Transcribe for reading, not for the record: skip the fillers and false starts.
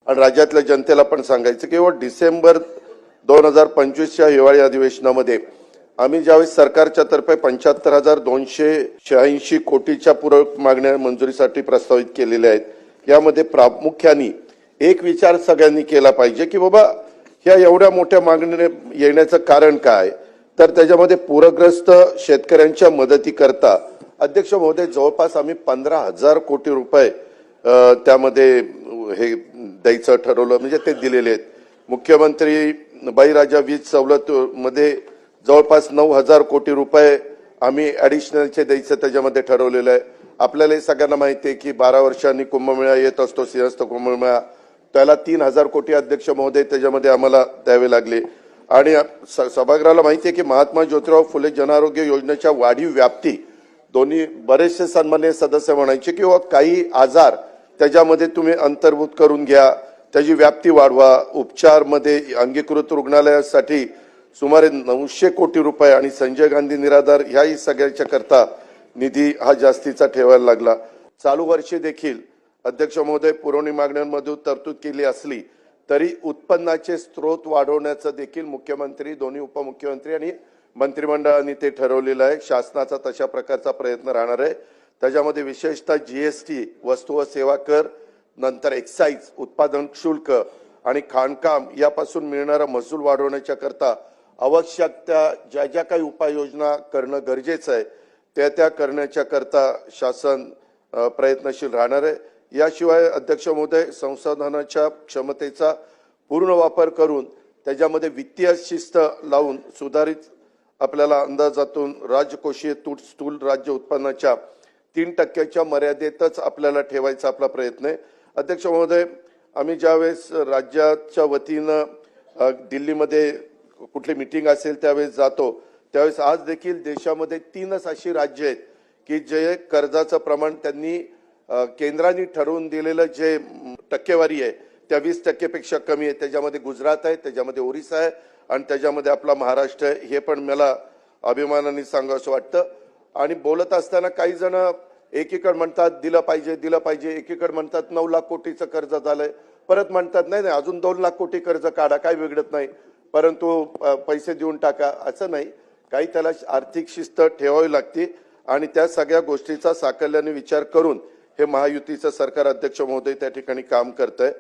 आणि राज्यातल्या जनतेला पण सांगायचं की डिसेंबर 2025च्या हिवाळी अधिवेशनामध्ये आम्ही ज्यावेळेस सरकारच्या तर्फे 75,286 कोटीच्या पूरक मागण्या मंजुरीसाठी प्रस्तावित केलेल्या आहेत, यामध्ये प्रामुख्याने एक विचार सगळ्यांनी केला पाहिजे की बाबा ह्या एवढ्या मोठ्या मागण्या येण्याचं कारण काय, तर त्याच्यामध्ये पूरग्रस्त शेतकऱ्यांच्या मदतीकरता अध्यक्ष महोदय जवळपास आम्ही 15,000 कोटी रुपये त्यामध्ये हे द्यायचं ठरवलं, म्हणजे ते दिलेले आहेत। मुख्यमंत्री बळीराजा वीज सवलत मध्ये जवळपास 9,000 कोटी रुपये आम्ही ॲडिशनलचे द्यायचं त्याच्यामध्ये ठरवलेलं आहे। आपल्याला सगळ्यांना माहिती आहे की 12 वर्षांनी कुंभमेळा येत असतो, सिंहस्थ कुंभमेळा, त्याला 3,000 कोटी अध्यक्ष महोदय त्याच्यामध्ये आम्हाला द्यावे लागले। आणि सभागृहाला माहिती आहे की महात्मा ज्योतिराव फुले जनआरोग्य योजनेच्या वाढीव व्याप्ती दोन्ही बरेचसे सन्माननीय सदस्य म्हणायचे की काही आजार त्याच्यामध्ये तुम्ही अंतर्भूत करून घ्या, त्याची व्याप्ती वाढवा। उपचारमध्ये अंगीकृत रुग्णालयासाठी सुमारे 900 कोटी रुपये आणि संजय गांधी निराधार ह्याही सगळ्याच्या करता निधी हा जास्तीचा ठेवायला लागला। चालू वर्षी देखील अध्यक्ष महोदय पुरवणी मागण्यांमध्ये तरतूद केली असली तरी उत्पन्नाचे स्रोत वाढवण्याचं देखील मुख्यमंत्री, दोन्ही उपमुख्यमंत्री आणि मंत्रिमंडळाने ते ठरवलेलं आहे। शासनाचा तशा प्रकारचा प्रयत्न राहणार आहे। त्याच्यामध्ये विशेषतः जीएसटी, वस्तू व सेवा कर, नंतर एक्साइज, उत्पादन शुल्क आणि खाणकाम यापासून मिळणारा महसूल वाढवण्याच्या करता आवश्यक त्या ज्या काही उपाययोजना करणं गरजेचं आहे त्या करण्याच्या करता शासन प्रयत्नशील राहणार आहे। याशिवाय अध्यक्ष महोदय संसाधनाच्या क्षमतेचा पूर्ण वापर करून त्याच्यामध्ये वित्तीय शिस्त लावून सुधारित आपल्याला अंदाजातून राजकोषीय तूट स्थूल राज्य उत्पन्नाच्या 3% मर्यादेतच आपल्याला ठेवायचा आपला प्रयत्न आहे। अध्यक्ष महोदय, आम्ही ज्यावेळेस राज्याच्या वतीनं दिल्लीमध्ये कुठली मीटिंग असेल त्यावेळेस जातो, त्यावेळेस आज देखील देशामध्ये 3च अशी राज्य आहेत की जे कर्जाचं प्रमाण त्यांनी केंद्राने ठरवून दिलेलं जे टक्केवारी आहे त्या 20% पेक्षा कमी आहे। त्याच्यामध्ये गुजरात आहे, त्याच्यामध्ये ओरिसा आहे आणि त्याच्यामध्ये आपला महाराष्ट्र आहे। हे पण मला अभिमानाने सांगावंसं वाटतं। आणि बोलत असताना काही जण एकीकडे म्हणतात दिलं पाहिजे, एकीकडे म्हणतात 9 लाख कोटीचं कर्ज झालंय, परत म्हणतात नाही अजून 2 लाख कोटी कर्ज काढा, काय बिघडत नाही, परंतु पैसे देऊन टाका, असं नाही। काही त्याला आर्थिक शिस्त ठेवावी लागते आणि त्या सगळ्या गोष्टीचा साकल्याने विचार करून हे महायुतीचं सरकार अध्यक्ष महोदय त्या ठिकाणी काम करतंय।